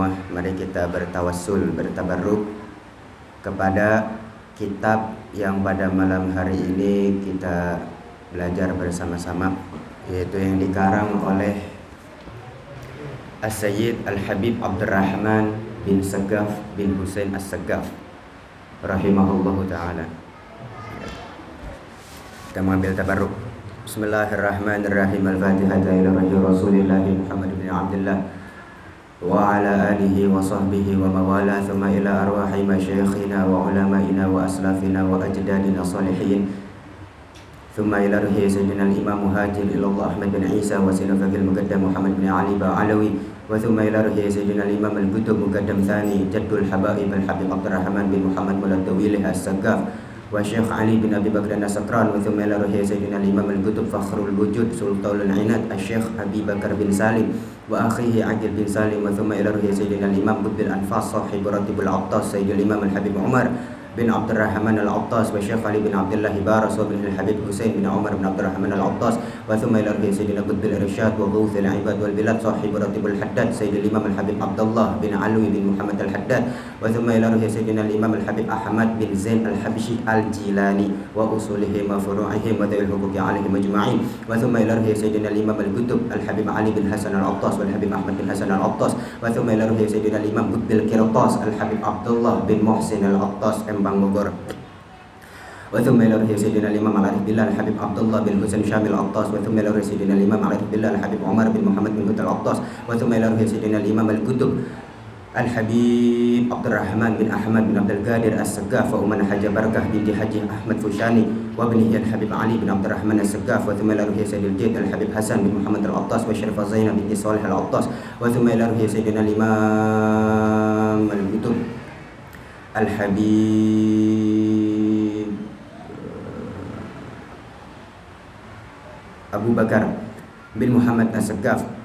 Mari kita bertawassul, bertabarruk kepada kitab yang pada malam hari ini kita belajar bersama-sama, yaitu yang dikarang oleh As-Sayyid Al-Habib Abdurrahman bin Saggaf bin Husain As-Saggaf rahimahullahu ta'ala. Kita mengambil tabarruk. Bismillahirrahmanirrahim. Al-Fatihah ila ruhi Rasulillah Muhammad bin Abdullah wa ala alihi wa sahbihi wa mawala, thumma ila arwahi masyayikhina wa ulama'ina wa aslafina wa ajdadina salihin, thumma ila ruhi sayyidina al-imam muhajir ilallah Ahmad bin Isa wa sinafakil muqaddam Muhammad bin Ali Ba'alawi, wa thumma ila ruhi sayyidina al-imam al-Qutub muqaddam thani jaddul habaib al-Habib Abdurrahman bin Muhammad Muladawilih As-Saggaf wa Syekh Ali bin Abi Bakr As-Sakran, wa thumma ila ruhi sayyidina al-imam al-Qutub Fakhrul Wujud Sultanul Inad Syekh Abi Bakar bin Salim wa akhihi Aqil bin Salim, wa thumma ila ruhi sayyidina al-imam Qutbil Anfas Sahib Ratibul Attas Sayyidul Imam al-Habib Umar bin Abdurrahman al-Attas wa Syekh Ali bin Abdullah Baras wa bin al-Habib Husain bin Umar bin Abdurrahman al-Attas, wa thumma ila ruhi sayyidina Qutbil Irsyad wa Ghawthil Ibad wal Bilad Sahib Ratibul Haddad Sayyidul Imam al-Habib Abdullah bin Alwi bin Muhammad al-Haddad, wa thumma ila ruhi sayyidina al-imam al-Habib Ahmad bin Zain al-Habsyi al-Jilani wa usulihim wa furu'ihim wa dawil huquqi alaihim ajma'in, wa thumma ila ruhi sayyidina al-imam al-Qutub al-Habib Ali bin Hasan al-Attas wal Habib Ahmad bin Hasan al-Attas, wa thumma ila ruhi sayyidina al-imam Qutbil Qirtas al-Habib Abdullah bin Muhsin al-Attas Embang Bogor, wa thumma ila ruhi sayyidina al-imam al-Arif billah al-Habib Abdullah bin Husain Syamil al-Attas, wa thumma ila ruhi sayyidina al-imam al-Arif billah al-Habib Umar bin Muhammad bin Qutal al-Attas, wa thumma ila ruhi sayyidina al-imam al-Qutub Al-Habib Abdurrahman bin Ahmad bin Abdul Qadir As-Saggaf wa Uman Haji Barakah binti Haji Ahmad Fushani wa bnihi Al-Habib Ali bin Abdurrahman As-Saggaf, wa thumma ila ruhi sayyidil Jaid Al-Habib Hasan bin Muhammad Al-Attas wa Syarifah Zainab binti Salih Al-Attas, wa thumma ila ruhi sayyidina al-imam al-Qutub Al-Habib Abu Bakar bin Muhammad As-Saggaf,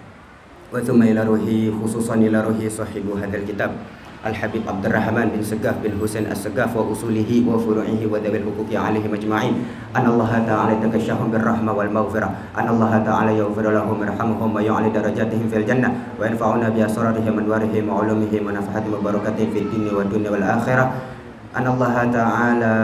wa thumma ila ruhi khususan ila ruhi sahibu hadzal kitab Al-Habib Abdurrahman bin Saggaf bin Husain As-Saggaf wa usulihi wa furu'ihi wa dawil huquqi alaihim ajma'in, anallaha ta'ala takashahum birrahmah wal maghfirah, anallaha ta'ala yaghfir lahum yarhamuhum wa yu'ali darajatihim fil jannah wa yanfa'una bi asrarihim wa anwarihim wa ulumihim wa nafahatihim wa barakatihim fid dunya wad dunya wal akhirah, anallaha ta'ala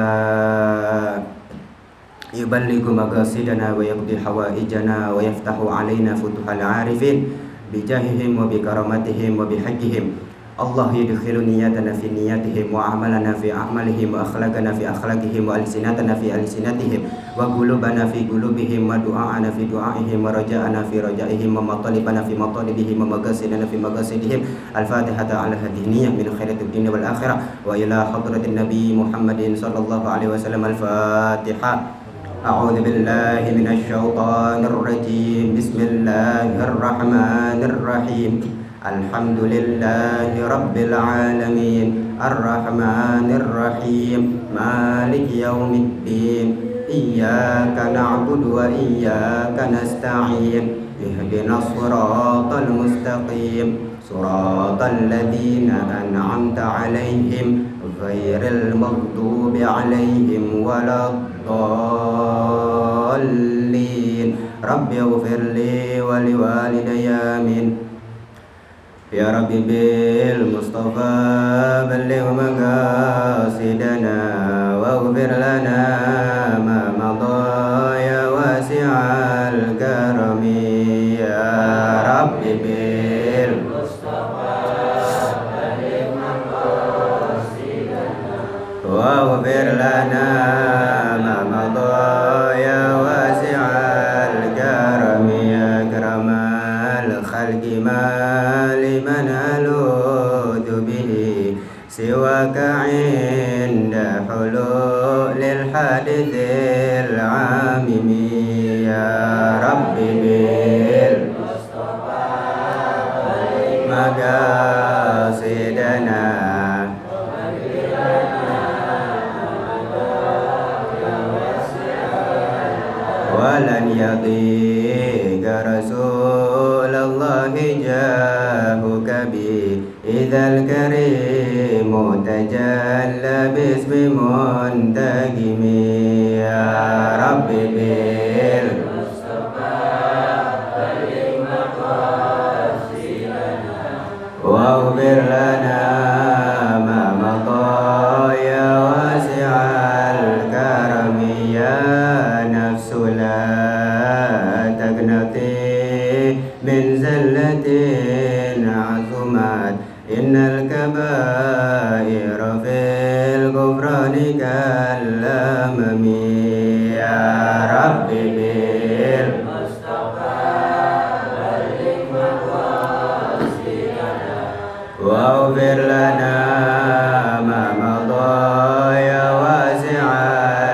yuballighu maqasidana wa yaqdi hawaijana wa yaftahu alaina futuhal arifin bijahihim wa bikaramatihim wa bihaqqihim. Allah yudkhilu niyatana fi niyatihim wa amalana fi amalihim wa akhlaqana fi akhlaqihim wa alsinatana fi alsinatihim wa qulubana fi qulubihim wa du'aana fi du'aihim wa raja'ana fi rajaihim wa matalibana fi matalibihim wa maqasidana fi maqasidihim. Al-Fatihata ala hadhihi niyyah min khairatid dunya wal akhirah wa ila hadratin nabi Muhammadin sallallahu alaihi wasallam. Al-Fatihah. A'udzu billahi minasy syaithanir rajim. Bismillahirrahmanir rahim. Alhamdulillahi rabbil alamin. Arrahmanir rahim. Maliki yaumiddin. Iyyaka na'budu wa iyyaka nasta'in. Ihdinas siratal mustaqim. Siratal ladzina an'amta 'alaihim ghairil maghdubi 'alaihim waladdallin. Rabbi ighfirli wa liwalidayya amin. Ya Rabbi bil Mustafa balligh maqasidana waghfir lana ma madha ya wasi'al karami. Ya Rabbi bil waghfir lana ma madha ya wasi'al karami. Ya akramal khalqi ma liman aludhu bihi siwaka inda hululil hadithil amimi. Ya Rabbi bil maqasidana walan yadhiqa rasulallahi jahuka bi idzal karimu tajalla bismi muntaqimi. Ya Rabbi bil Mustafa wa واغفر لنا ما مضى يا واسع الكرم يا نفس لا تقنطي من زلة عظمت إن الكبائر في الغفران كالأمم يا رب واغفر لنا ما مضى يا واسع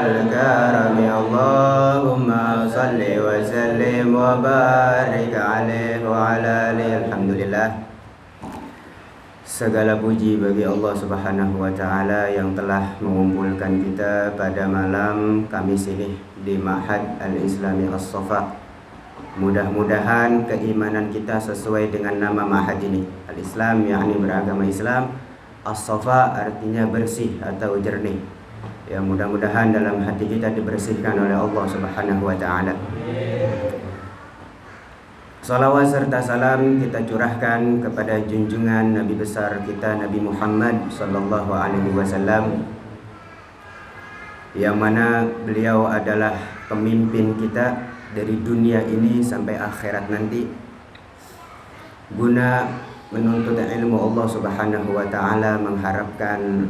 الكرم اللهم صل وسلم وبارك عليه وعلى آله. Alhamdulillah, segala puji bagi Allah Subhanahu wa taala yang telah mengumpulkan kita pada malam Kamis ini di Ma'had Al-Islami As-Safa. Mudah-mudahan keimanan kita sesuai dengan nama ma'had ini. Al-Islam yakni beragama Islam, As-Safa artinya bersih atau jernih. Ya, mudah-mudahan dalam hati kita dibersihkan oleh Allah Subhanahu wa taala. Salawat serta salam kita curahkan kepada junjungan Nabi besar kita Nabi Muhammad sallallahu alaihi wasallam, yang mana beliau adalah pemimpin kita dari dunia ini sampai akhirat nanti, guna menuntut ilmu Allah Subhanahu wa taala, mengharapkan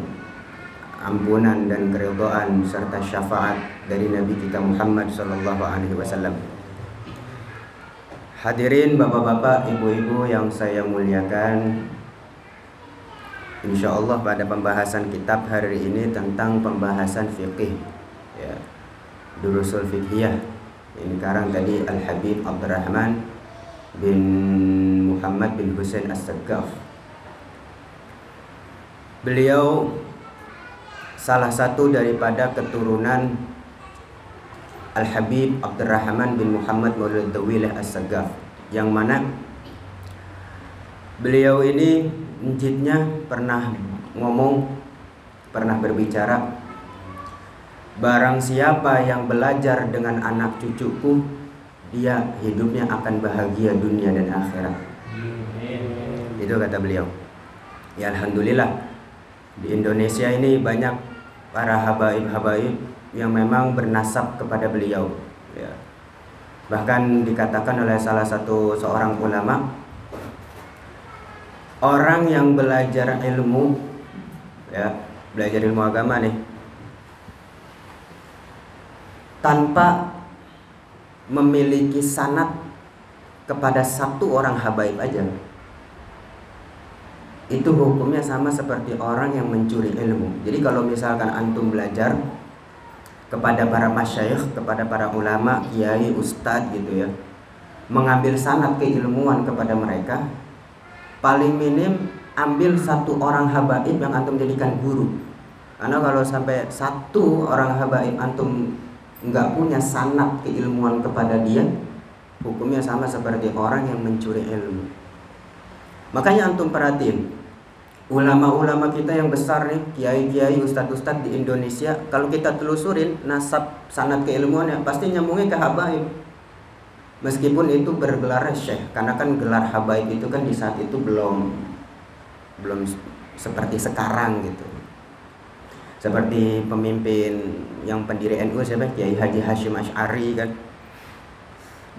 ampunan dan keridhaan serta syafaat dari Nabi kita Muhammad sallallahu alaihi wasallam. Hadirin bapak-bapak, ibu-ibu yang saya muliakan, insyaallah pada pembahasan kitab hari ini tentang pembahasan fikih, ya, durusul fiqhiyah. Ini karang tadi Al-Habib Abdurrahman bin Muhammad bin Husain As-Saggaf. Beliau salah satu daripada keturunan Al-Habib Abdurrahman bin Muhammad Maulid Dawilah As-Saggaf, yang mana beliau ini njitnya pernah ngomong, pernah berbicara, barang siapa yang belajar dengan anak cucuku, dia hidupnya akan bahagia dunia dan akhirat. Itu kata beliau. Ya, alhamdulillah di Indonesia ini banyak para habaib-habaib yang memang bernasab kepada beliau, ya. Bahkan dikatakan oleh salah satu seorang ulama, orang yang belajar ilmu, ya, belajar ilmu agama nih, tanpa memiliki sanad kepada satu orang habaib aja, itu hukumnya sama seperti orang yang mencuri ilmu. Jadi kalau misalkan antum belajar kepada para masyayikh, kepada para ulama, kiai, ustadz gitu ya, mengambil sanad keilmuan kepada mereka, paling minim ambil satu orang habaib yang antum jadikan guru. Karena kalau sampai satu orang habaib antum nggak punya sanad keilmuan kepada dia, hukumnya sama seperti orang yang mencuri ilmu. Makanya antum perhatiin, ulama-ulama kita yang besar nih, kiai-kiai, ustadz-ustadz di Indonesia, kalau kita telusurin nasab sanad keilmuannya, pasti nyambungnya ke habaib. Meskipun itu bergelar syekh, karena kan gelar habaib itu kan di saat itu belum seperti sekarang gitu. Seperti pemimpin yang pendiri NU siapa? Kiai Haji Hashim Asy'ari kan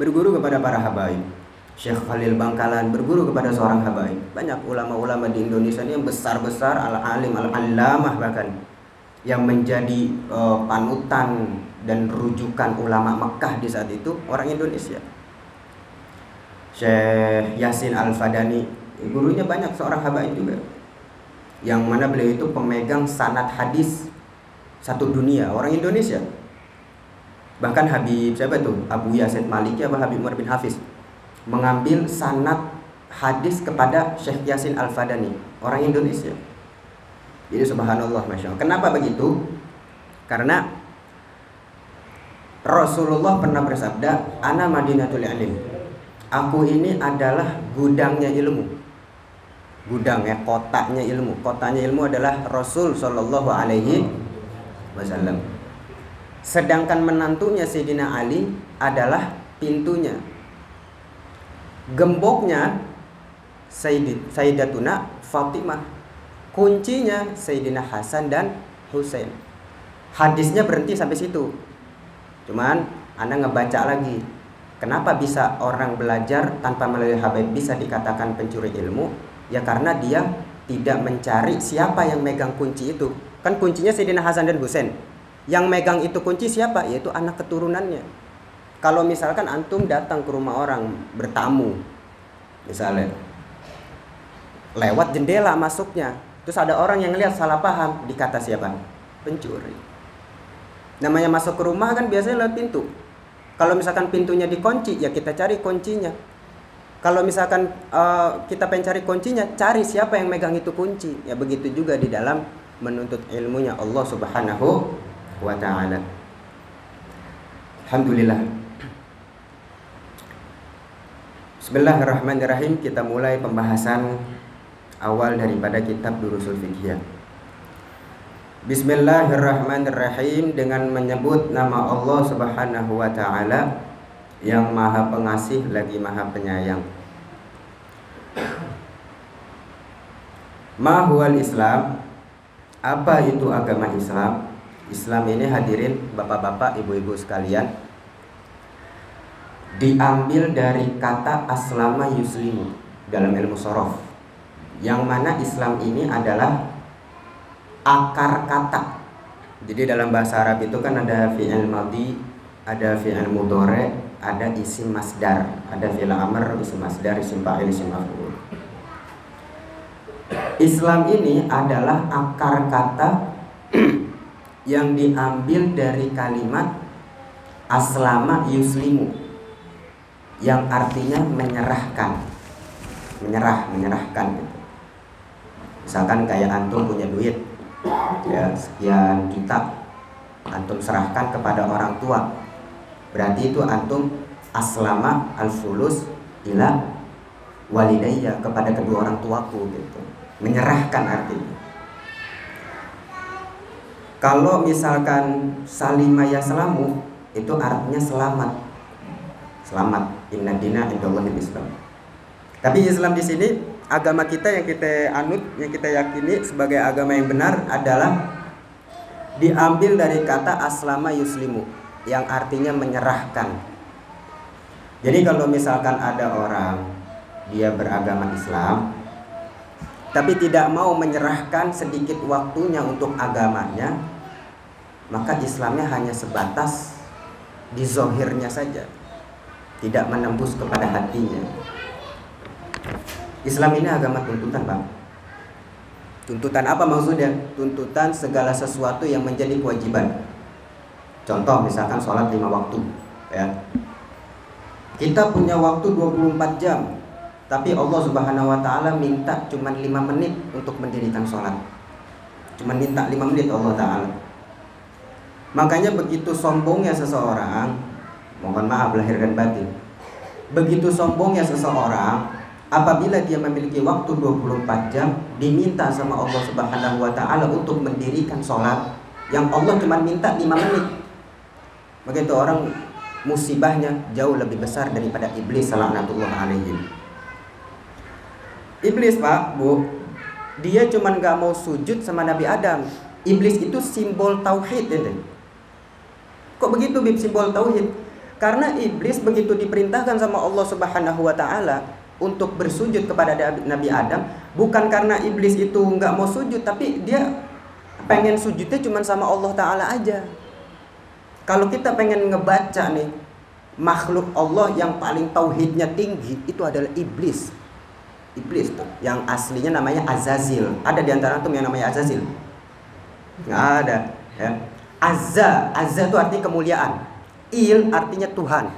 berguru kepada para habaib. Syekh Khalil Bangkalan berguru kepada seorang habaib. Banyak ulama-ulama di Indonesia ini yang besar-besar, al-alim, al-allamah bahkan, yang menjadi panutan dan rujukan ulama Mekah di saat itu orang Indonesia. Syekh Yasin Al-Fadani, gurunya banyak seorang habaib juga, yang mana beliau itu pemegang sanad hadis satu dunia, orang Indonesia. Bahkan Habib siapa tuh? Abu Yazid Maliki apa Habib Umar bin Hafiz mengambil sanad hadis kepada Syekh Yasin Al-Fadani, orang Indonesia. Jadi subhanallah, masya Allah. Kenapa begitu? Karena Rasulullah pernah bersabda, "Ana Madinatul Ilm." Aku ini adalah gudangnya ilmu. Gudang ya, kotaknya ilmu. Kotanya ilmu adalah Rasul Shallallahu Alaihi Wasallam. Sedangkan menantunya Sayyidina Ali adalah pintunya. Gemboknya Sayyidatuna Fatimah. Kuncinya Sayyidina Hasan dan Husain. Hadisnya berhenti sampai situ. Cuman Anda ngebaca lagi. Kenapa bisa orang belajar tanpa melalui Habib bisa dikatakan pencuri ilmu? Ya karena dia tidak mencari siapa yang megang kunci itu. Kan kuncinya Sayyidina Hasan dan Husain. Yang megang itu kunci siapa? Yaitu anak keturunannya. Kalau misalkan antum datang ke rumah orang bertamu, misalnya lewat jendela masuknya, terus ada orang yang lihat salah paham, dikata siapa? Pencuri. Namanya masuk ke rumah kan biasanya lewat pintu. Kalau misalkan pintunya dikunci, ya kita cari kuncinya. Kalau misalkan kita pengen cari kuncinya, cari siapa yang megang itu kunci. Ya begitu juga di dalam menuntut ilmunya Allah Subhanahu wa ta'ala. Alhamdulillah. Bismillahirrahmanirrahim. Kita mulai pembahasan awal daripada kitab Durusul Fiqhiyah. Bismillahirrahmanirrahim, dengan menyebut nama Allah Subhanahu wa ta'ala yang maha pengasih lagi maha penyayang. Ma huwal Islam? Apa itu agama Islam? Islam ini hadirin bapak-bapak, ibu-ibu sekalian, diambil dari kata aslama yuslimu dalam ilmu shorof, yang mana Islam ini adalah akar kata. Jadi dalam bahasa Arab itu kan ada fi'il madhi, ada fi'il mudhari, ada isim masdar, ada fi'il amr, isim masdar, isim fa'il, isim maf'ul. Islam ini adalah akar kata yang diambil dari kalimat aslama yuslimu, yang artinya menyerahkan, menyerahkan gitu. Misalkan kayak antum punya duit ya sekian juta, antum serahkan kepada orang tua, berarti itu antum aslama al-fulus ila walidayya, kepada kedua orang tuaku gitu, menyerahkan artinya. Kalau misalkan salima yaslamu, itu artinya selamat, selamat. Inna dina indallahil Islam. Tapi Islam di sini, agama kita yang kita anut, yang kita yakini sebagai agama yang benar adalah diambil dari kata aslama yuslimu, yang artinya menyerahkan. Jadi kalau misalkan ada orang dia beragama Islam tapi tidak mau menyerahkan sedikit waktunya untuk agamanya, maka Islamnya hanya sebatas di zohirnya saja, tidak menembus kepada hatinya. Islam ini agama tuntutan, Bang. Tuntutan apa maksudnya? Tuntutan segala sesuatu yang menjadi kewajiban. Contoh misalkan sholat 5 waktu ya. Kita punya waktu 24 jam, tapi Allah Subhanahu wa ta'ala minta cuma 5 menit untuk mendirikan sholat. Cuma minta 5 menit Allah ta'ala. Makanya begitu sombongnya seseorang, mohon maaf lahir dan batin, begitu sombongnya seseorang apabila dia memiliki waktu 24 jam diminta sama Allah Subhanahu wa ta'ala untuk mendirikan sholat yang Allah cuma minta 5 menit. Maka itu orang musibahnya jauh lebih besar daripada iblis laknatullah alaihi. Iblis, Pak, Bu, dia cuma gak mau sujud sama Nabi Adam. Iblis itu simbol tauhid ya. Kok begitu Bib, simbol tauhid? Karena iblis begitu diperintahkan sama Allah Subhanahu wa ta'ala untuk bersujud kepada Nabi Adam, bukan karena iblis itu nggak mau sujud, tapi dia pengen sujudnya cuma sama Allah Ta'ala aja. Kalau kita pengen ngebaca nih, makhluk Allah yang paling tauhidnya tinggi itu adalah iblis. Iblis tuh, yang aslinya namanya Azazil. Ada di antara antum yang namanya Azazil? Nggak ada ya. Azza itu artinya kemuliaan. Il artinya Tuhan.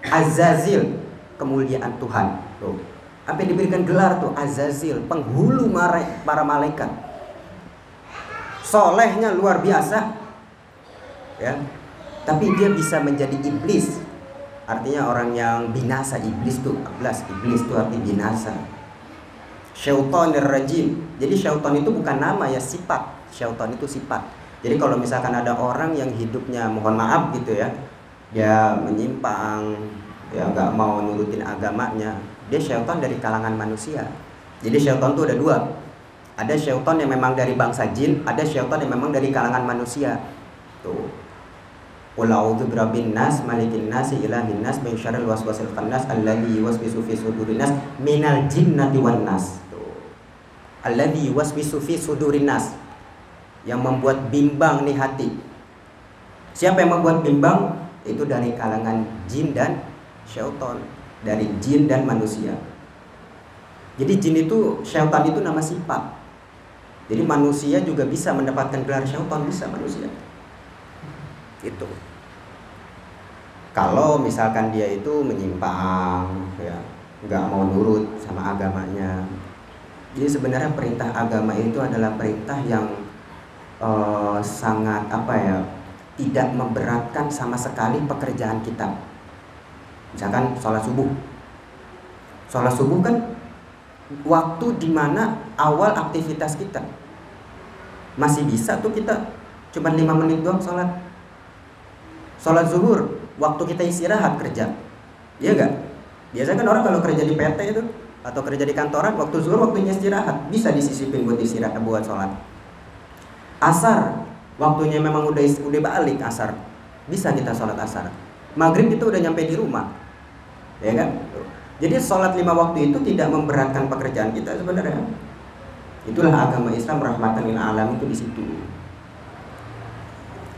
Azazil, kemuliaan Tuhan. Tuh. Apa yang diberikan gelar tuh? Azazil, penghulu para malaikat. Solehnya luar biasa ya. Tapi dia bisa menjadi iblis. Artinya orang yang binasa. Iblis tuh 14. Iblis tuh arti binasa. Syaitanir rajim. Jadi syaitan itu bukan nama ya, sifat. Syaitan itu sifat. Jadi kalau misalkan ada orang yang hidupnya mohon maaf gitu ya, dia menyimpang, ya nggak mau nurutin agamanya, dia syaitan dari kalangan manusia. Jadi syaitan itu ada dua. Ada syaitan yang memang dari bangsa jin, ada syaitan yang memang dari kalangan manusia. Tuh. Qul a'udzu birabbin nas, malikin nas, ilahin nas, min syarril waswasil khannas, alladzi yuwaswisu fi sudurin nas, minal jinnati wan nas. Tuh. Alladzi yuwaswisu fi sudurin nas. Yang membuat bimbang nih hati. Siapa yang membuat bimbang? Itu dari kalangan jin dan syaitan, dari jin dan manusia. Jadi jin itu, syaitan itu nama sifat. Jadi manusia juga bisa mendapatkan gelar syaitan, bisa manusia. Itu. Kalau misalkan dia itu menyimpang, ya, nggak mau nurut sama agamanya. Jadi sebenarnya perintah agama itu adalah perintah yang sangat tidak memberatkan sama sekali pekerjaan kita. Misalkan sholat subuh. Sholat subuh kan waktu dimana awal aktivitas kita. Masih bisa tuh kita cuma 5 menit doang sholat. Sholat zuhur, waktu kita istirahat kerja. Iya enggak? Biasanya kan orang kalau kerja di PT itu atau kerja di kantoran, waktu zuhur waktunya istirahat, bisa disisipin buat istirahat, buat sholat. Asar, waktunya memang udah balik asar, bisa kita sholat asar. Maghrib itu udah nyampe di rumah, ya kan? Jadi sholat 5 waktu itu tidak memberatkan pekerjaan kita sebenarnya. Itulah agama Islam rahmatan lil alamin itu di situ.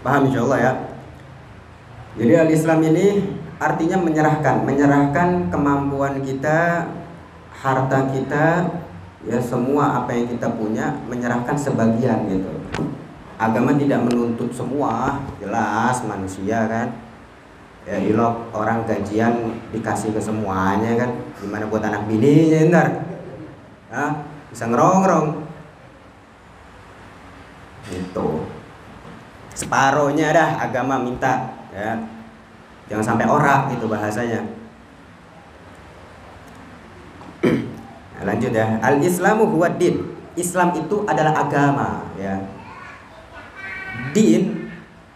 Paham insyaallah ya. Jadi al-Islam ini artinya menyerahkan kemampuan kita, harta kita, ya semua apa yang kita punya, menyerahkan sebagian gitu. Agama tidak menuntut semua, jelas manusia kan. Ya ilok orang gajian dikasih ke semuanya kan. Gimana buat anak bininya ntar? Hah? Bisa ngerongrong. Gitu. Separohnya dah agama minta, ya. Jangan sampai orak gitu bahasanya. Nah, lanjut ya. Al-Islamu huwa din. Islam itu adalah agama, ya. Din,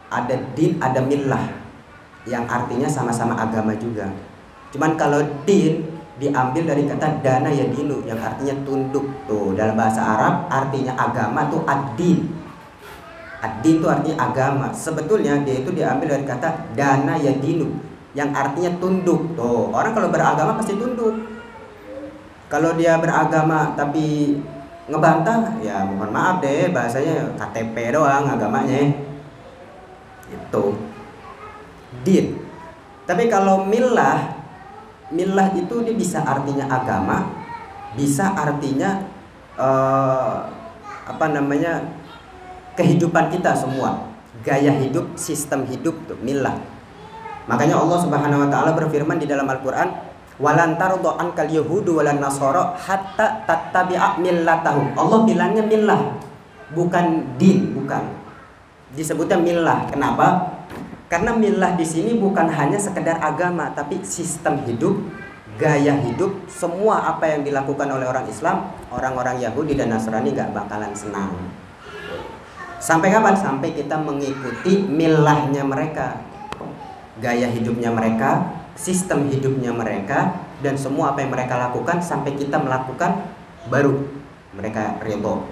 ada millah, yang artinya sama-sama agama juga. Cuman kalau din diambil dari kata dana ya dinu, yang artinya tunduk. Tuh, dalam bahasa Arab artinya agama tuh ad-din. Ad-din itu artinya agama. Sebetulnya dia itu diambil dari kata dana ya dinu, yang artinya tunduk. Tuh, orang kalau beragama pasti tunduk. Kalau dia beragama tapi ngebantah, ya mohon maaf deh, bahasanya KTP doang agamanya. Itu din. Tapi kalau millah itu dia bisa artinya agama, bisa artinya kehidupan kita semua, gaya hidup, sistem hidup tuh millah. Makanya Allah Subhanahu wa taala berfirman di dalam Al-Qur'an, "Walan tardu ankal yahudu walan nasara hatta tattabi'a millatahum." Allah bilangnya millah, bukan din, bukan. Disebutnya millah. Kenapa? Karena millah di sini bukan hanya sekedar agama, tapi sistem hidup, gaya hidup, semua apa yang dilakukan oleh orang Islam, orang-orang Yahudi dan Nasrani gak bakalan senang. Sampai kapan? Sampai kita mengikuti millahnya mereka, gaya hidupnya mereka, sistem hidupnya mereka, dan semua apa yang mereka lakukan sampai kita melakukan, baru mereka ridho.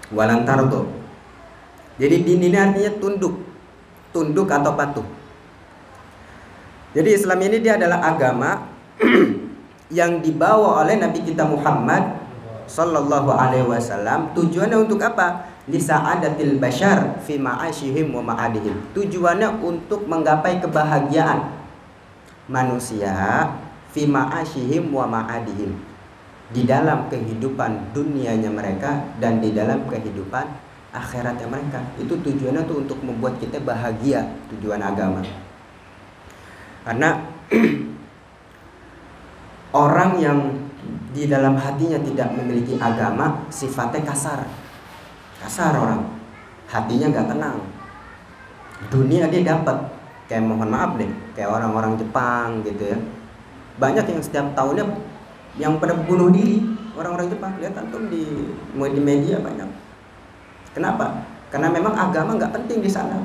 Walan tardu. Jadi din ini artinya tunduk atau patuh. Jadi Islam ini dia adalah agama yang dibawa oleh Nabi kita Muhammad sallallahu alaihi wasallam. Tujuannya untuk apa? Lisa'adatil bashar fi ma'ashihim wa ma'adihim. Tujuannya untuk menggapai kebahagiaan manusia fi ma'ashihim wa ma'adihim, di dalam kehidupan dunianya mereka dan di dalam kehidupan akhiratnya mereka. Itu tujuannya tuh untuk membuat kita bahagia, tujuan agama. Karena orang yang di dalam hatinya tidak memiliki agama, sifatnya kasar orang, hatinya nggak tenang. Dunia dia dapat, kayak mohon maaf deh, kayak orang-orang Jepang gitu ya. Banyak yang setiap tahunnya yang pada bunuh diri, orang-orang Jepang. Lihat antum di media banyak. Kenapa? Karena memang agama nggak penting di sana.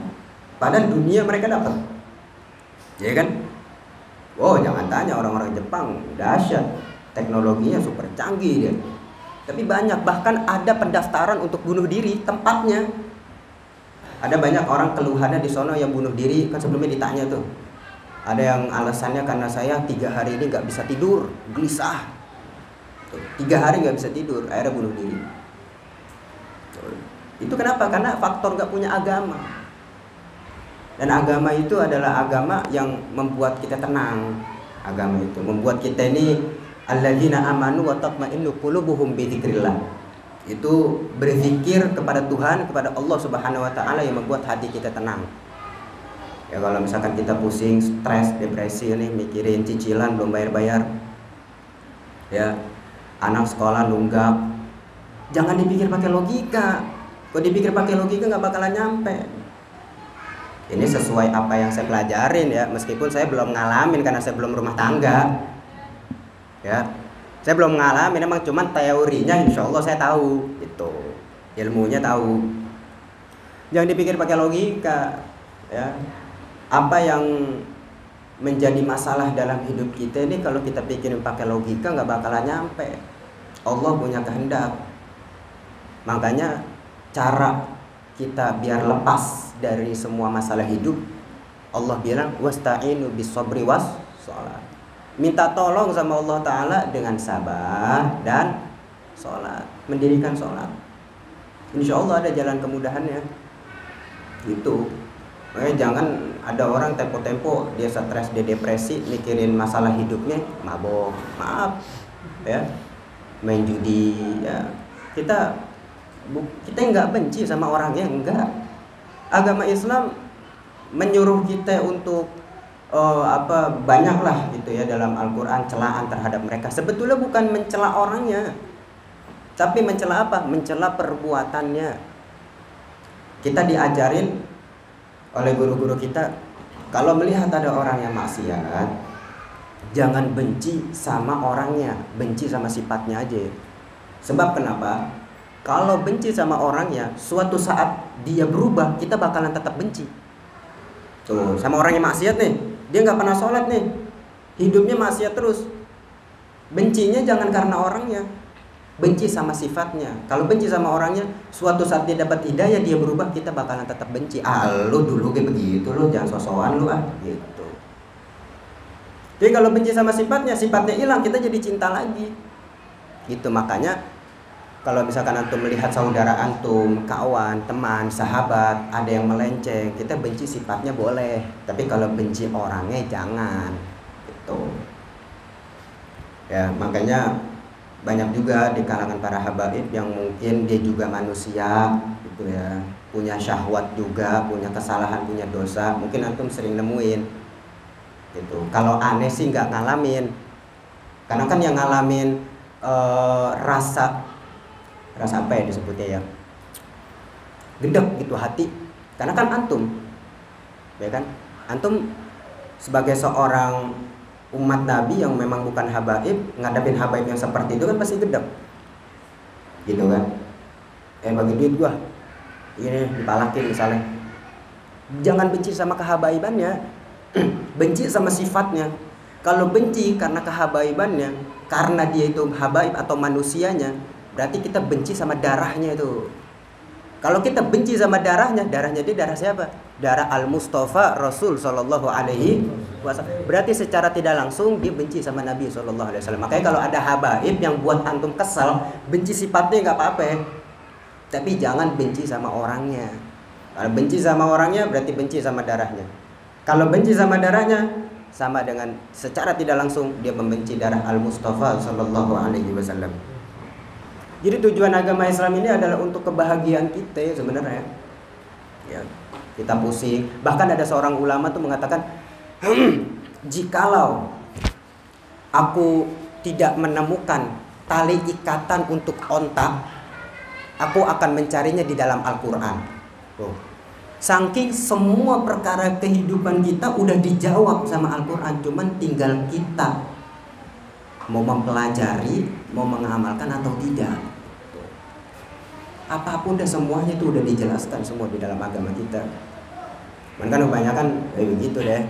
Padahal dunia mereka dapat, ya kan? Wow, jangan tanya, orang-orang Jepang dahsyat, teknologinya super canggih dia. Tapi banyak, bahkan ada pendaftaran untuk bunuh diri tempatnya. Ada banyak orang keluhannya di sono yang bunuh diri, kan sebelumnya ditanya tuh. Ada yang alasannya karena saya 3 hari ini nggak bisa tidur, gelisah. 3 hari nggak bisa tidur, akhirnya bunuh diri. Itu kenapa? Karena faktor nggak punya agama. Dan agama itu adalah agama yang membuat kita tenang. Agama itu membuat kita ini alladzina amanu wa tatma'innu qulubuhum bi dzikrillah. Itu berzikir kepada Tuhan, kepada Allah Subhanahu wa taala yang membuat hati kita tenang. Ya kalau misalkan kita pusing, stres, depresi nih, mikirin cicilan belum bayar-bayar. Ya, anak sekolah nunggak. Jangan dipikir pakai logika. Kalau dipikir pakai logika nggak bakalan nyampe. Ini sesuai apa yang saya pelajarin ya, meskipun saya belum ngalamin karena saya belum rumah tangga. Ya, saya belum ngalamin, emang cuman teorinya insya Allah saya tahu, itu ilmunya tahu. Jangan dipikir pakai logika. Ya, apa yang menjadi masalah dalam hidup kita ini kalau kita pikirin pakai logika nggak bakalan nyampe. Allah punya kehendak. Makanya cara kita biar lepas dari semua masalah hidup, Allah bilang wasta'inu bis-sabri was-shalah. Minta tolong sama Allah Ta'ala dengan sabar dan sholat, mendirikan sholat. Insya Allah ada jalan kemudahannya. Gitu. Makanya jangan ada orang tempo-tempo dia stres, dia depresi, mikirin masalah hidupnya, mabok, maaf, ya, main judi, ya. Kita nggak benci sama orangnya, enggak. Agama Islam menyuruh kita untuk banyaklah gitu ya dalam Al-Quran celaan terhadap mereka. Sebetulnya bukan mencela orangnya, tapi mencela apa? Mencela perbuatannya. Kita diajarin oleh guru-guru kita, kalau melihat ada orang yang maksiat, jangan benci sama orangnya, benci sama sifatnya aja. Sebab kenapa? Kalau benci sama orangnya, suatu saat dia berubah, kita bakalan tetap benci. Tuh, sama orang yang maksiat nih, dia nggak pernah sholat nih, hidupnya maksiat terus. Bencinya jangan karena orangnya, benci sama sifatnya. Kalau benci sama orangnya, suatu saat dia dapat hidayah, dia berubah, kita bakalan tetap benci. Lu dulu kayak begitu, lu jangan sosokan lu gitu. Jadi kalau benci sama sifatnya hilang, kita jadi cinta lagi. Gitu, makanya kalau misalkan antum melihat saudara antum, kawan, teman, sahabat, ada yang melenceng, kita benci sifatnya boleh, tapi kalau benci orangnya jangan. Gitu. Ya, makanya banyak juga di kalangan para habaib yang mungkin dia juga manusia, gitu ya, punya syahwat juga, punya kesalahan, punya dosa. Mungkin antum sering nemuin. Gitu. Kalau aneh sih nggak ngalamin, karena kan yang ngalamin rasa apa ya disebutnya ya, gedek gitu hati, karena kan antum, ya kan, antum sebagai seorang umat Nabi yang memang bukan habaib, ngadapin habaib yang seperti itu kan pasti gedek, gitu kan. Bagi duit gua, ini dipalakin misalnya. Jangan benci sama kehabaibannya, benci sama sifatnya. Kalau benci karena kehabaibannya, karena dia itu habaib atau manusianya, berarti kita benci sama darahnya itu. Kalau kita benci sama darahnya dia darah siapa? Darah Al-Mustafa Rasul Sallallahu Alaihi Wasallam. Berarti secara tidak langsung dia benci sama Nabi Sallallahu Alaihi Wasallam. Makanya kalau ada habaib yang buat antum kesal, benci sifatnya nggak apa-apa ya. Tapi jangan benci sama orangnya. Kalau benci sama orangnya berarti benci sama darahnya. Kalau benci sama darahnya, sama dengan secara tidak langsung dia membenci darah Al-Mustafa Sallallahu Alaihi Wasallam. Jadi tujuan agama Islam ini adalah untuk kebahagiaan kita ya, sebenarnya. Ya, kita pusing. Bahkan ada seorang ulama tuh mengatakan, jikalau aku tidak menemukan tali ikatan untuk onta, aku akan mencarinya di dalam Al-Quran. Saking semua perkara kehidupan kita udah dijawab sama Al-Quran, cuman tinggal kita mau mempelajari, mau mengamalkan atau tidak. Apapun dah semuanya itu udah dijelaskan semua di dalam agama kita. Kan kebanyakan begitu deh.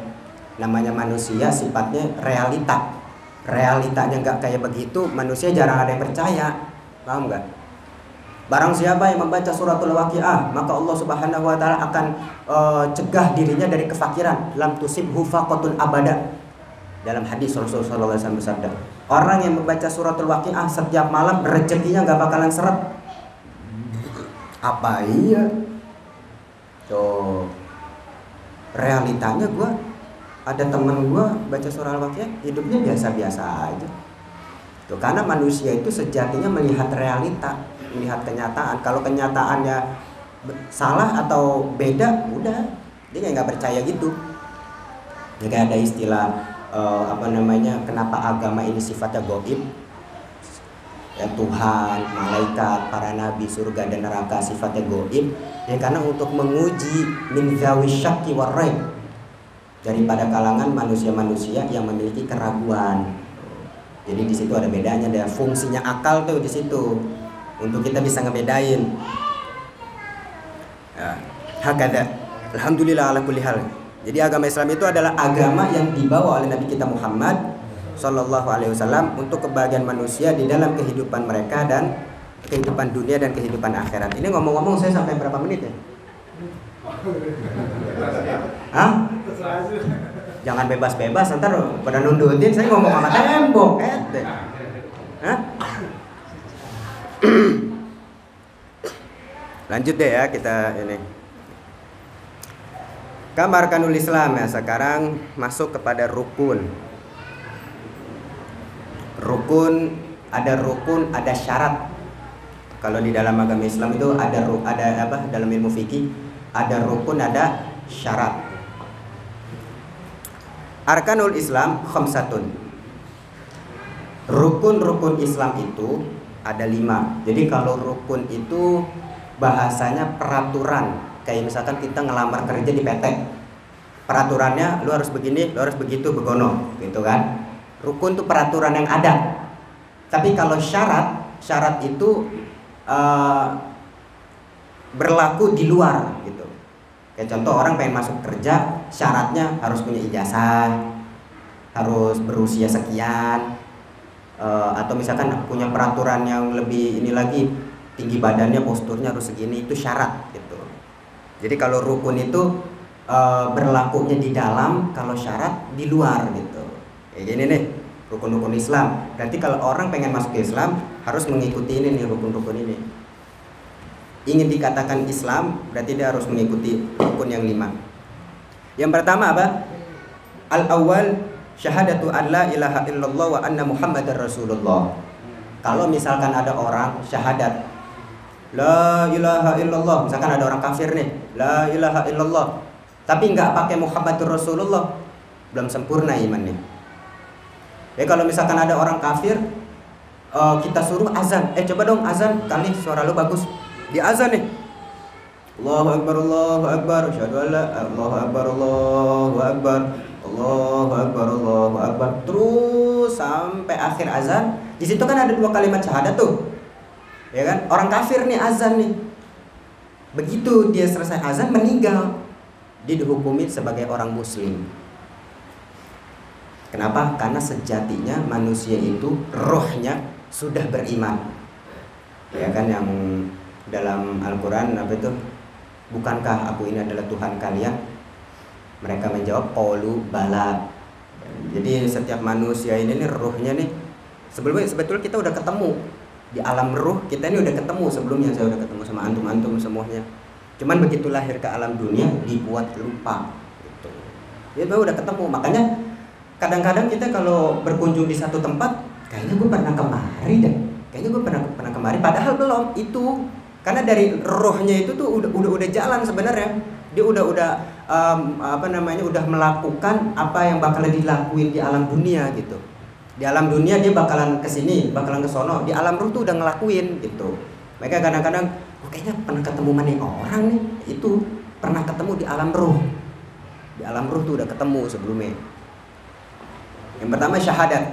Namanya manusia sifatnya realita. Realitanya nggak kayak begitu, manusia jarang ada yang percaya. Paham nggak? Barang siapa yang membaca suratul Waqiah, maka Allah Subhanahu wa taala akan cegah dirinya dari kefakiran. Lam tusibhu faqatun abada. Dalam hadis Rasulullah sallallahu alaihi wasallam bersabda, orang yang membaca suratul Waqiah setiap malam rezekinya nggak bakalan seret. Apa iya? Tuh. Realitanya ada teman gua baca surah Al-Waqiah, hidupnya biasa-biasa aja. Tuh, karena manusia itu sejatinya melihat realita, melihat kenyataan. Kalau kenyataannya salah atau beda, udah dia nggak percaya gitu. Jadi ada istilah kenapa agama ini sifatnya gaib? Ya, Tuhan, malaikat, para nabi, surga dan neraka sifatnya gaib. Ya karena untuk menguji min zawi syakki war raib, daripada kalangan manusia-manusia yang memiliki keraguan. Jadi di situ ada bedanya, ada fungsinya akal tuh di situ untuk kita bisa ngebedain. Ya, hakada. Alhamdulillah ala kulli hal. Jadi agama Islam itu adalah agama yang dibawa oleh Nabi kita Muhammad Sallallahu Alaihi Wasallam untuk kebahagiaan manusia di dalam kehidupan mereka dan kehidupan dunia dan kehidupan akhirat. Ini ngomong-ngomong saya sampai berapa menit ya? Hah? Jangan bebas-bebas, ntar pada nundutin saya ngomong sama tembok. Hah? Lanjut deh ya kita ini. Kamar kanul Islam ya, sekarang masuk kepada rukun. Rukun, ada syarat. Kalau di dalam agama Islam itu ada apa? Dalam ilmu fikih ada rukun, ada syarat. Arkanul Islam khamsatun. Rukun-rukun Islam itu ada 5. Jadi kalau rukun itu bahasanya peraturan. Kayak misalkan kita ngelamar kerja di PT. Peraturannya lu harus begini, lu harus begitu, begono, gitu kan. Rukun itu peraturan yang ada. Tapi kalau syarat itu berlaku di luar gitu. Kayak contoh orang pengen masuk kerja, syaratnya harus punya ijazah, harus berusia sekian, atau misalkan punya peraturan yang lebih ini lagi, tinggi badannya, posturnya harus segini, itu syarat gitu. Jadi kalau rukun itu berlakunya di dalam, kalau syarat di luar gitu. Kayak gini nih, rukun-rukun Islam. Berarti kalau orang pengen masuk ke Islam harus mengikuti ini nih, rukun-rukun ini. Ingin dikatakan Islam berarti dia harus mengikuti rukun yang 5. Yang pertama apa? Al-awwal syahadatu an la ilaha illallah wa anna muhammadar rasulullah. Kalau misalkan ada orang syahadat la ilaha illallah, misalkan ada orang kafir nih, la ilaha illallah, tapi nggak pakai muhammadur rasulullah, belum sempurna imannya. Ya kalau misalkan ada orang kafir, kita suruh azan, coba dong azan, kali suara lu bagus, dia azan nih, Allahu akbar, Allahu akbar, asyhadu an la Allahu akbar, Allahu akbar, Allahu akbar, Allahu akbar, terus sampai akhir azan. Di situ kan ada 2 kalimat syahadat tuh, ya kan? Orang kafir nih azan nih, begitu dia selesai azan meninggal, dia dihukumi sebagai orang muslim. Kenapa? Karena sejatinya manusia itu rohnya sudah beriman. Ya kan, yang dalam Al-Quran apa itu? Bukankah aku ini adalah Tuhan kalian? Mereka menjawab qalu bala. Jadi setiap manusia ini nih rohnya nih sebetulnya kita udah ketemu di alam ruh, kita ini udah ketemu sebelumnya, saya udah ketemu sama antum-antum semuanya. Cuman begitu lahir ke alam dunia dibuat lupa gitu. Jadi udah ketemu, makanya kadang-kadang kita kalau berkunjung di satu tempat, kayaknya gue pernah kemari deh, kayaknya gue pernah kemari, padahal belum itu, karena dari rohnya itu tuh udah jalan sebenarnya, dia udah melakukan apa yang bakal dilakuin di alam dunia gitu. Di alam dunia dia bakalan kesini, bakalan kesono, di alam ruh tuh udah ngelakuin gitu. Mereka kadang-kadang, kayaknya pernah ketemu mana orang nih, itu pernah ketemu di alam ruh. Di alam ruh tuh udah ketemu sebelumnya. Yang pertama syahadat.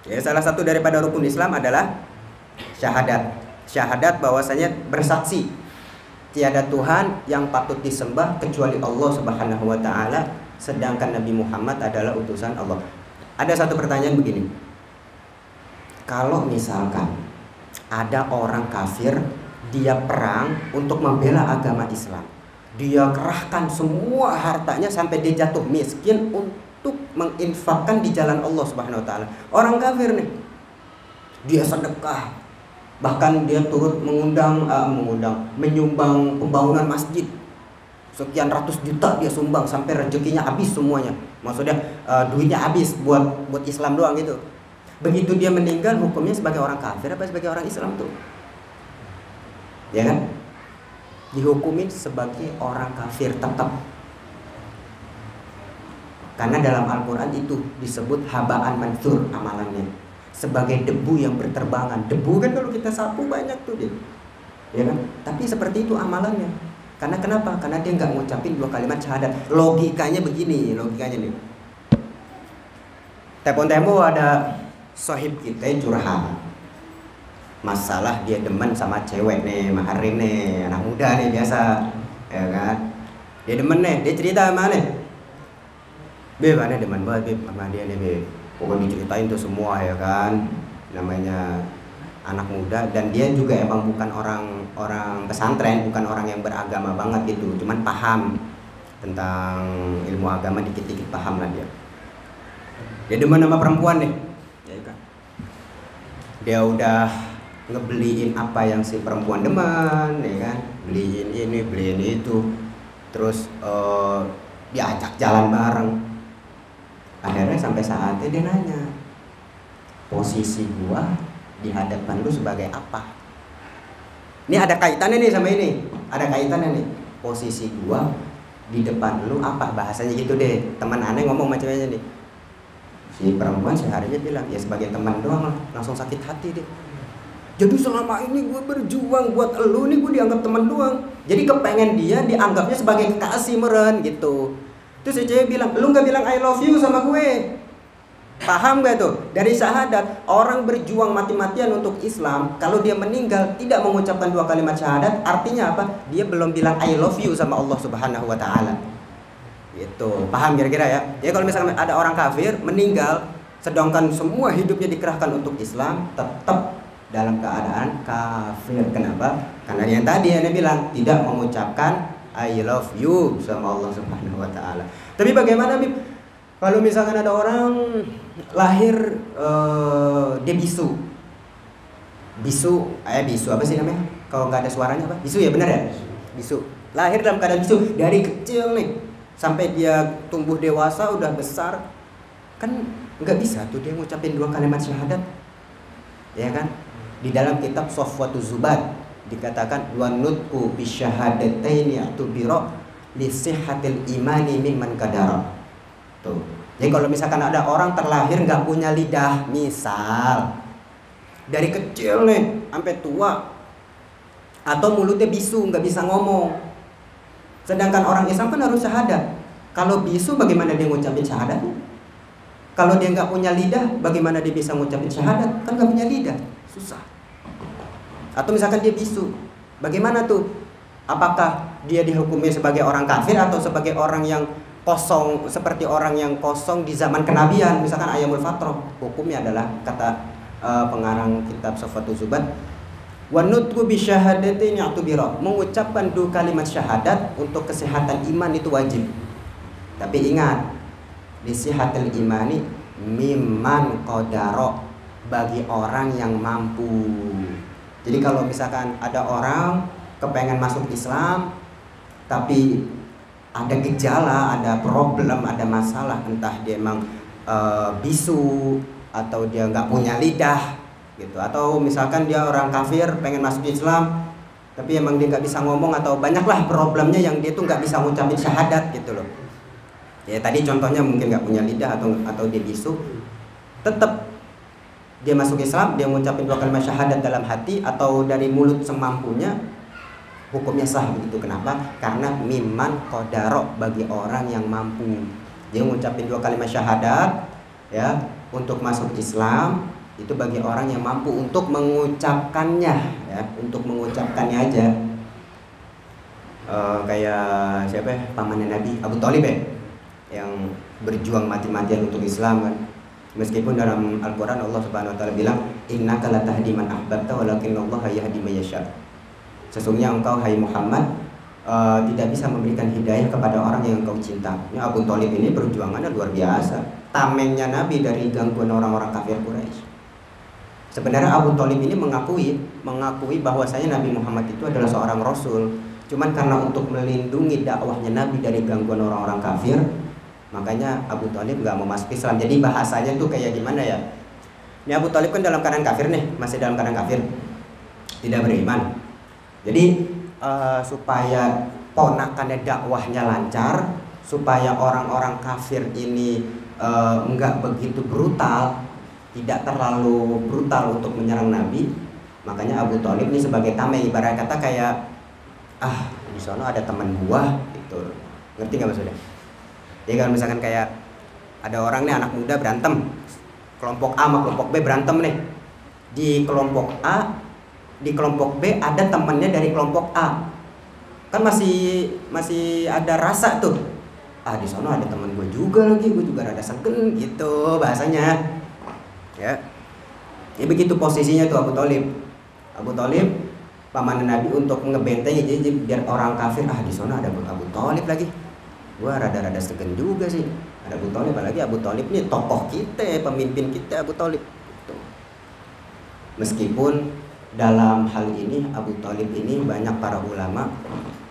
Ya, salah satu daripada rukun Islam adalah syahadat. Syahadat bahwasanya bersaksi tiada Tuhan yang patut disembah kecuali Allah Subhanahu wa taala, sedangkan Nabi Muhammad adalah utusan Allah. Ada satu pertanyaan begini. Kalau misalkan ada orang kafir, dia perang untuk membela agama Islam. Dia kerahkan semua hartanya sampai dia jatuh miskin untuk menginfakkan di jalan Allah Subhanahu wa taala. Orang kafir nih. Dia sedekah. Bahkan dia turut menyumbang pembangunan masjid. Sekian ratus juta dia sumbang sampai rezekinya habis semuanya. Maksudnya duitnya habis buat Islam doang gitu. Begitu dia meninggal, hukumnya sebagai orang kafir apa sebagai orang Islam tuh? Ya kan? Dihukumin sebagai orang kafir tetap. Karena dalam Al-Quran itu disebut habaan mansur amalannya, sebagai debu yang berterbangan. Debu kan kalau kita sapu banyak tuh dia, ya kan? Tapi seperti itu amalannya. Karena kenapa? Karena dia nggak ngucapin 2 kalimat syahadat. Logikanya begini, logikanya nih. Tempo ada sahib kita yang curhat masalah dia demen sama cewek nih, mahrim nih, anak muda nih biasa, ya kan? Dia demen nih, dia cerita sama nih, Beb, aneh demen banget Beb sama dia nih Beb. Pokoknya diceritain tuh semua ya kan, namanya anak muda dan dia juga emang bukan orang pesantren, bukan orang yang beragama banget gitu, cuman paham tentang ilmu agama dikit-dikit paham lah dia. Dia demen sama perempuan nih, ya kan? Dia udah ngebeliin apa yang si perempuan demen, ya kan? Beliin ini, beliin itu, terus diajak jalan bareng. Akhirnya sampai saatnya dia nanya, posisi gua di hadapan lu sebagai apa? Ini ada kaitannya nih sama ini, ada kaitannya nih. Posisi gua di depan lu apa? Bahasanya gitu deh. Teman aneh ngomong macamnya nih. Si perempuan seharinya bilang, ya sebagai teman doang lah. Langsung sakit hati deh. Jadi selama ini gue berjuang buat elu nih, gue dianggap teman doang. Jadi kepengen dia dianggapnya sebagai kekasih meren gitu. Terus si cewek bilang, lu gak bilang I love you sama gue. Paham gak tuh? Dari syahadat, orang berjuang mati-matian untuk Islam, kalau dia meninggal tidak mengucapkan 2 kalimat syahadat, artinya apa? Dia belum bilang I love you sama Allah Subhanahu wa taala. Gitu. Paham kira-kira ya? Jadi kalau misalnya ada orang kafir meninggal sedangkan semua hidupnya dikerahkan untuk Islam, tetap dalam keadaan kafir. Kenapa? Karena yang tadi Anda bilang tidak mengucapkan I love you sama Allah Subhanahu wa taala. Tapi bagaimana Bib? Kalau misalkan ada orang lahir dia bisu. Bisu apa sih namanya? Kalau nggak ada suaranya apa? Bisu ya, benar ya? Bisu. Lahir dalam keadaan bisu dari kecil nih sampai dia tumbuh dewasa udah besar, kan nggak bisa tuh dia ngucapin 2 kalimat syahadat, ya kan? Di dalam kitab Safwatuz Zubat dikatakan wa nutqu bisyahadataini atubira li sihhatil imani mimman kadara. Tuh. Jadi kalau misalkan ada orang terlahir nggak punya lidah, misal dari kecil nih sampai tua, atau mulutnya bisu nggak bisa ngomong, sedangkan orang Islam kan harus syahadat. Kalau bisu bagaimana dia ngucapin syahadatnya? Kalau dia nggak punya lidah, bagaimana dia bisa ngucapin syahadat? Kan nggak punya lidah, susah. Atau misalkan dia bisu, bagaimana tuh? Apakah dia dihukumi sebagai orang kafir atau sebagai orang yang kosong, seperti orang yang kosong di zaman kenabian, misalkan Ayamul Fatrah? Hukumnya adalah kata pengarang kitab Safwatuz Zubat, wa nutqu bi syahadatin ya'tubira, mengucapkan 2 kalimat syahadat untuk kesehatan iman itu wajib. Tapi ingat, lisihatil imani mimman qadara, bagi orang yang mampu. Jadi kalau misalkan ada orang kepengen masuk Islam tapi ada gejala, ada problem, ada masalah, entah dia emang bisu atau dia nggak punya lidah gitu, atau misalkan dia orang kafir pengen masuk Islam tapi emang dia nggak bisa ngomong, atau banyaklah problemnya yang dia tuh nggak bisa ngucapin syahadat gitu loh. Ya tadi contohnya mungkin nggak punya lidah atau dia bisu, tetap dia masuk Islam, dia ngucapin 2 kalimat syahadat dalam hati atau dari mulut semampunya, hukumnya sah begitu. Kenapa? Karena mimman qadara, bagi orang yang mampu. Dia ngucapin 2 kalimat syahadat ya untuk masuk Islam, itu bagi orang yang mampu untuk mengucapkannya ya, untuk mengucapkannya aja. Kayak siapa ya? Pamannya Nabi, Abu Thalib ya, yang berjuang mati-matian untuk Islam kan. Meskipun dalam Al-Quran Allah Subhanahu Wa Taala bilang, innaka latahdi man ahbabta walakinnallaha yahdi man yasha. Sesungguhnya engkau hai Muhammad tidak bisa memberikan hidayah kepada orang yang engkau cinta. Ini Abu Thalib ini perjuangannya luar biasa. Tamengnya Nabi dari gangguan orang-orang kafir Quraisy. Sebenarnya Abu Thalib ini mengakui bahwasanya Nabi Muhammad itu adalah seorang rasul. Cuman karena untuk melindungi dakwahnya Nabi dari gangguan orang-orang kafir, makanya Abu Thalib nggak mau masuk Islam. Jadi bahasanya tuh kayak gimana ya? Ini Abu Thalib kan dalam keadaan kafir nih, masih dalam keadaan kafir, tidak beriman. Jadi supaya ponakannya dakwahnya lancar, supaya orang-orang kafir ini nggak begitu brutal, tidak terlalu brutal untuk menyerang Nabi, makanya Abu Thalib ini sebagai tameng, ibarat kata kayak di sana ada teman gua gitu. Ngerti nggak maksudnya? Jadi kalau misalkan kayak ada orang nih, anak muda berantem, kelompok A sama kelompok B berantem nih. Di kelompok A, di kelompok B ada temannya dari kelompok A. Kan masih ada rasa tuh. Di sana ada teman gue juga lagi, gue juga rada segen gitu bahasanya. Ya. Jadi begitu posisinya tuh Abu Thalib. Abu Thalib paman Nabi untuk ngebentengi, jadi biar orang kafir di sana ada Abu Thalib lagi. Gua rada-rada segen juga sih. Ada Abu Thalib, apalagi Abu Thalib nih tokoh kita, pemimpin kita Abu Thalib. Gitu. Meskipun dalam hal ini Abu Thalib ini banyak para ulama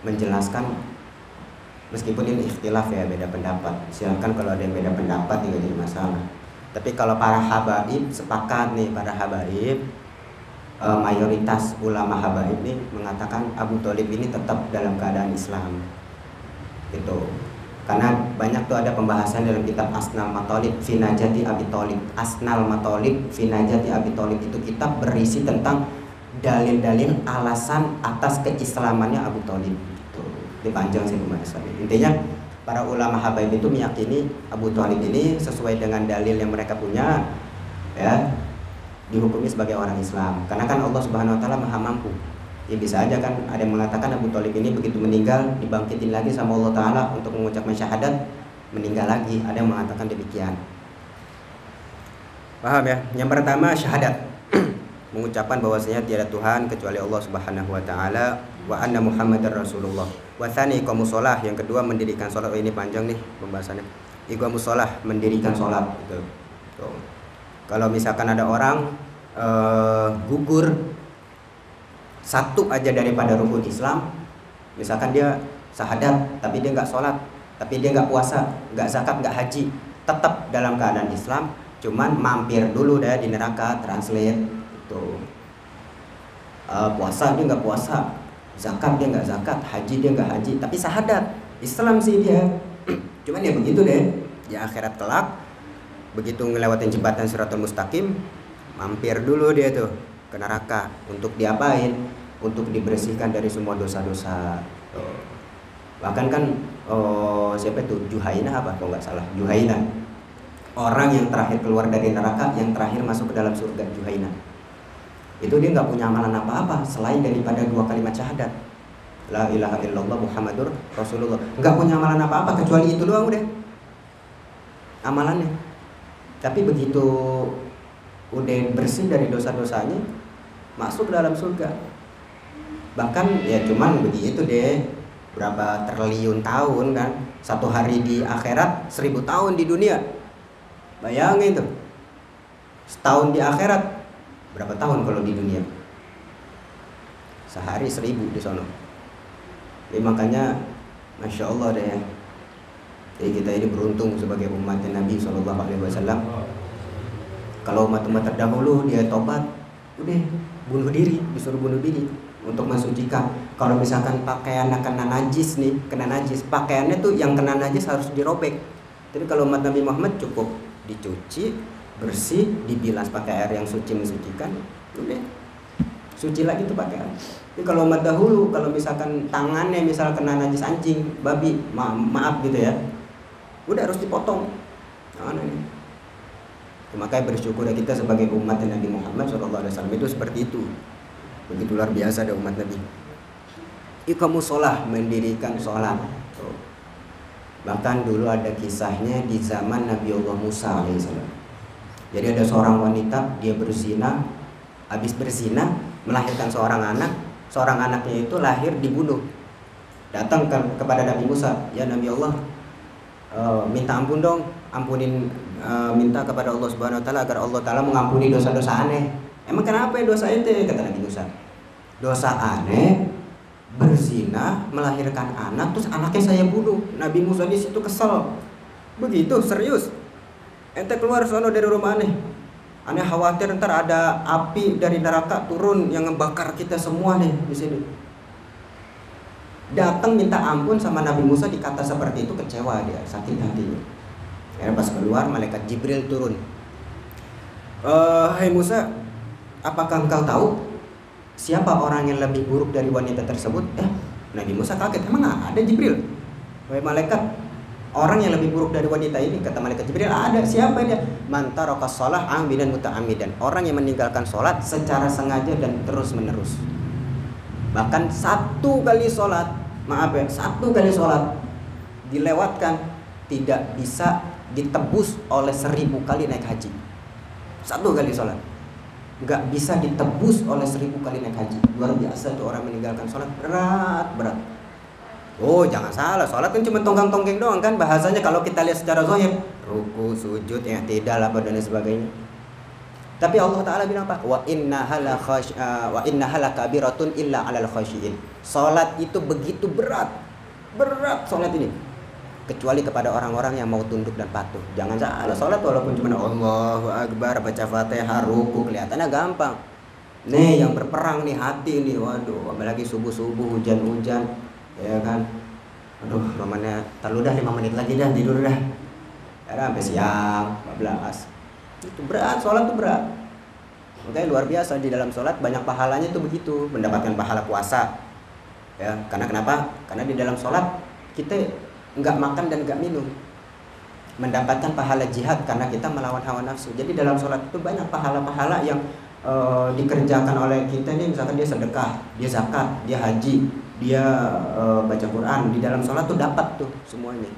menjelaskan, meskipun ini ikhtilaf ya, beda pendapat. Silakan kalau ada yang beda pendapat tidak jadi masalah. Tapi kalau para habaib sepakat nih, para habaib mayoritas ulama habaib ini mengatakan Abu Thalib ini tetap dalam keadaan Islam. Gitu. Karena banyak tuh ada pembahasan dalam kitab Asnal Matolib fi Najati Abi Thalib. Asnal Matolib fi Najati Abi Thalib itu kitab berisi tentang dalil-dalil alasan atas keislamannya Abu Thalib. Gitu. Ini panjang sih pembahasannya. Intinya para ulama habaib itu meyakini Abu Thalib ini sesuai dengan dalil yang mereka punya, ya, dihukumi sebagai orang Islam. Karena kan Allah Subhanahu Wa Taala Maha Mampu. Ya bisa aja kan ada yang mengatakan Abu Thalib ini begitu meninggal dibangkitin lagi sama Allah Ta'ala untuk mengucapkan syahadat, meninggal lagi. Ada yang mengatakan demikian. Paham ya? Yang pertama syahadat, mengucapkan bahwasanya tiada Tuhan kecuali Allah Subhanahu Wa Ta'ala, wa anna Muhammadar Rasulullah. Wa tsani iqamus shalah, yang kedua mendirikan sholat. Ini panjang nih pembahasannya. Iqamus shalah, mendirikan sholat gitu. Tuh. Kalau misalkan ada orang gugur satu aja daripada rukun Islam, misalkan dia syahadat tapi dia nggak sholat, tapi dia nggak puasa, nggak zakat, nggak haji, tetap dalam keadaan Islam, cuman mampir dulu deh di neraka. Translate itu puasa dia nggak puasa, zakat dia nggak zakat, haji dia nggak haji, tapi syahadat Islam sih dia. Cuman ya begitu deh, di akhirat kelak begitu ngelewatin jembatan Shirathul Mustaqim, mampir dulu dia tuh ke neraka. Untuk diapain? Untuk dibersihkan dari semua dosa-dosa. Bahkan kan siapa itu? Juhainah apa kalau nggak salah? Juhainah, orang yang terakhir keluar dari neraka, yang terakhir masuk ke dalam surga, Juhainah. Itu dia nggak punya amalan apa-apa selain daripada 2 kalimat syahadat, la ilaha illallah Muhammadur Rasulullah. Nggak punya amalan apa-apa kecuali itu doang udah amalannya. Tapi begitu udah bersih dari dosa-dosanya, masuk dalam surga. Bahkan ya cuman begitu deh, berapa triliun tahun kan, satu hari di akhirat 1000 tahun di dunia. Bayangin tuh, setahun di akhirat berapa tahun kalau di dunia? Sehari 1000 di sana. Jadi makanya Masya Allah deh ya. Jadi kita ini beruntung sebagai umat Nabi SAW. Kalau umat-umat terdahulu dia tobat, udah bunuh diri, disuruh bunuh diri untuk mensucikan. Kalau misalkan pakaiannya kena najis nih, kena najis, pakaiannya tuh yang kena najis harus dirobek. Jadi kalau umat Nabi Muhammad cukup dicuci, bersih, dibilas pakai air yang suci mensucikan, udah suci lagi tuh pakaian. Jadi kalau umat dahulu, kalau misalkan tangannya misal kena najis anjing, babi, maaf gitu ya, udah harus dipotong tangannya. Makanya bersyukur kita sebagai umat Nabi Muhammad SAW itu seperti itu. Begitu luar biasa ada umat Nabi. Iqamus shalah, mendirikan sholat. Bahkan dulu ada kisahnya di zaman Nabi Allah Musa alaihissalam. Jadi ada seorang wanita, dia berzina, habis berzina melahirkan seorang anak, seorang anaknya itu lahir dibunuh. Datang kepada Nabi Musa, ya Nabi Allah, minta ampun dong, minta kepada Allah Subhanahu Wa Taala agar Allah Taala mengampuni dosa-dosa aneh. Emang kenapa ya dosa itu? Kata Nabi Musa, dosa aneh berzina melahirkan anak, terus anaknya saya bunuh. Nabi Musa di situ kesel, begitu serius. Ente keluar sono dari rumah aneh. Aneh khawatir ntar ada api dari neraka turun yang ngebakar kita semua nih di sini. Datang minta ampun sama Nabi Musa, dikata seperti itu kecewa dia, sakit hatinya. Karena pas keluar malaikat Jibril turun. Hai Musa, apakah engkau tahu siapa orang yang lebih buruk dari wanita tersebut? Nabi Musa kaget, emang ada Jibril? Wahai malaikat, orang yang lebih buruk dari wanita ini, kata malaikat Jibril, ada. Siapa dia? Man taraka shalah amidan muta'ammidan, orang yang meninggalkan sholat secara sengaja dan terus menerus. Bahkan satu kali sholat dilewatkan tidak bisa ditebus oleh 1000 kali naik haji. Satu kali sholat nggak bisa ditebus oleh 1000 kali naik haji. Luar biasa tuh orang meninggalkan sholat, berat. Oh jangan salah, sholat kan cuma tonggang-tonggeng doang kan bahasanya kalau kita lihat secara zahir, ruku, sujud, i'tidal apa dan sebagainya. Tapi Allah Ta'ala bilang apa? Wa innaha lakabiratun illa 'alal khasyiin. Salat itu begitu berat salat ini. Kecuali kepada orang-orang yang mau tunduk dan patuh. Jangan salah, salat walaupun cuma Allahu Akbar, baca Fatihah, ruku kelihatannya gampang. Nih yang berperang nih hati nih, waduh, apalagi subuh-subuh hujan-hujan, ya kan. Aduh, romannya terlalu dah 5 menit lagi dah tidur dah. Ya sampai siang 14. Itu berat, sholat itu berat. Makanya luar biasa di dalam sholat banyak pahalanya itu begitu, mendapatkan pahala puasa. Ya, karena kenapa? Karena di dalam sholat kita nggak makan dan nggak minum, mendapatkan pahala jihad karena kita melawan hawa nafsu. Jadi dalam sholat itu banyak pahala-pahala yang dikerjakan oleh kita nih, misalkan dia sedekah, dia zakat, dia haji, dia baca Quran. Di dalam sholat tuh dapat tuh semuanya.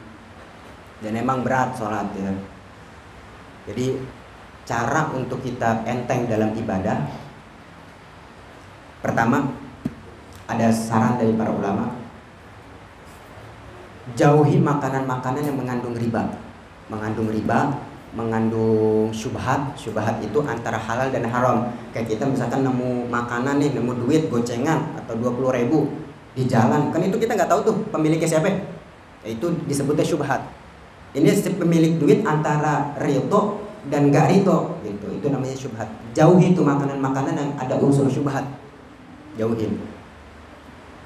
Dan emang berat sholat ya. Jadi cara untuk kita enteng dalam ibadah, pertama ada saran dari para ulama, jauhi makanan-makanan yang mengandung riba, mengandung syubhat. Syubhat itu antara halal dan haram. Kayak kita misalkan nemu makanan nih, nemu duit gocengan atau 20.000 di jalan, kan itu kita nggak tahu tuh pemiliknya siapa. Itu disebutnya syubhat. Ini si pemilik duit antara ridho dan gak ridho gitu, itu namanya syubhat. Jauhi itu makanan-makanan yang ada unsur syubhat, jauhin.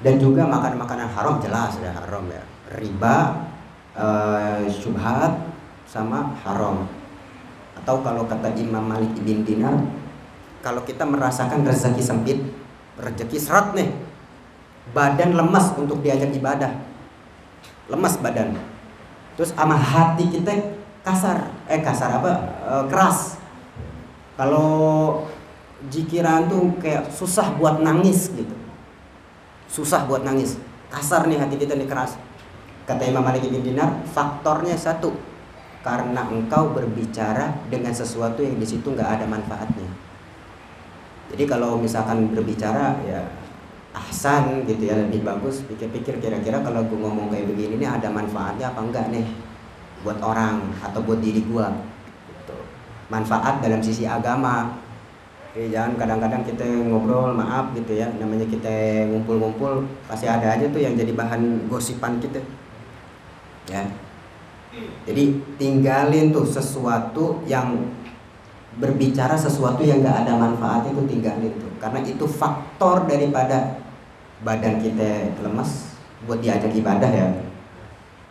Dan juga makanan-makanan haram, jelas ada haram ya, riba, syubhat sama haram. Atau kalau kata Imam Malik ibn Dinar, kalau kita merasakan rezeki sempit, rezeki seret nih, badan lemas untuk diajak ibadah, lemas badan, terus sama hati kita keras. Kalau jikiran tuh kayak susah buat nangis gitu, kasar nih hati kita nih, keras. Kata Imam Malik bin Dinar, faktornya satu, karena engkau berbicara dengan sesuatu yang di situ nggak ada manfaatnya. Jadi kalau misalkan berbicara ya ahsan gitu ya, lebih bagus pikir-pikir kira-kira kalau gue ngomong kayak begini nih ada manfaatnya apa enggak nih buat orang atau buat diri gua gitu. Manfaat dalam sisi agama. Jangan kadang-kadang kita ngobrol, maaf gitu ya, namanya kita ngumpul-ngumpul pasti ada aja tuh yang jadi bahan gosipan kita ya. Jadi tinggalin tuh sesuatu yang berbicara sesuatu yang gak ada manfaatnya, itu tinggalin tuh, karena itu faktor daripada badan kita lemas buat diajak ibadah ya.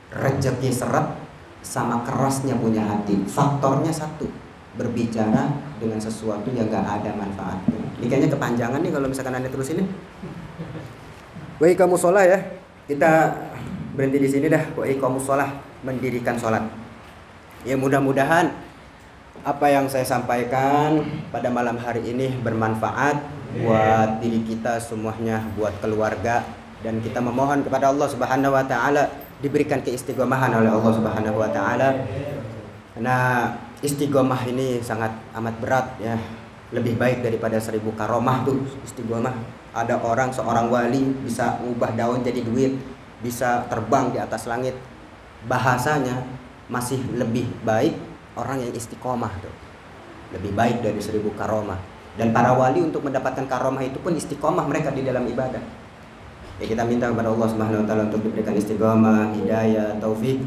Rezeki seret sama kerasnya punya hati, faktornya satu, berbicara dengan sesuatu yang gak ada manfaatnya. Ini kayaknya kepanjangan nih kalau misalkan Anda terus ini. Wa iqamus shalah ya. Kita berhenti di sini dah. Wa iqamus shalah, mendirikan sholat. Ya mudah-mudahan apa yang saya sampaikan pada malam hari ini bermanfaat buat diri kita semuanya, buat keluarga, dan kita memohon kepada Allah Subhanahu wa taala diberikan keistiqomahan oleh Allah Subhanahu wa taala. Karena istiqomah ini sangat amat berat ya. Lebih baik daripada 1000 karomah tuh istiqomah. Ada seorang wali bisa ngubah daun jadi duit, bisa terbang di atas langit. Bahasanya masih lebih baik orang yang istiqomah tuh. Lebih baik dari 1000 karomah. Dan para wali untuk mendapatkan karomah itu pun istiqomah mereka di dalam ibadah. Ya, kita minta kepada Allah Subhanahu wa taala untuk diberikan istiqomah, hidayah, taufik,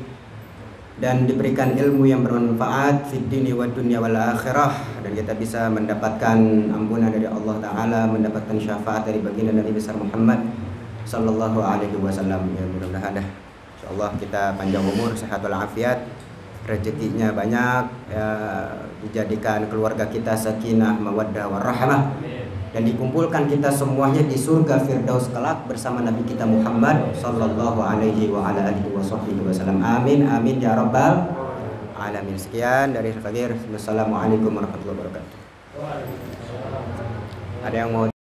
dan diberikan ilmu yang bermanfaat fid dini wad dunya wal akhirah, dan kita bisa mendapatkan ampunan dari Allah taala, mendapatkan syafaat dari baginda Nabi besar Muhammad sallallahu alaihi wasallam. Ya, mudah-mudahan insyaallah kita panjang umur, sehat walafiat, rezekinya banyak ya, dijadikan keluarga kita sakinah, mawaddah warahmah, dan dikumpulkan kita semuanya di surga Firdaus kelak bersama Nabi kita Muhammad sallallahu alaihi wa ala alihi wasallam. Amin amin ya rabbal alamin. Sekian dari Al-Fakir. Wassalamualaikum warahmatullahi wabarakatuh. Ada yang mau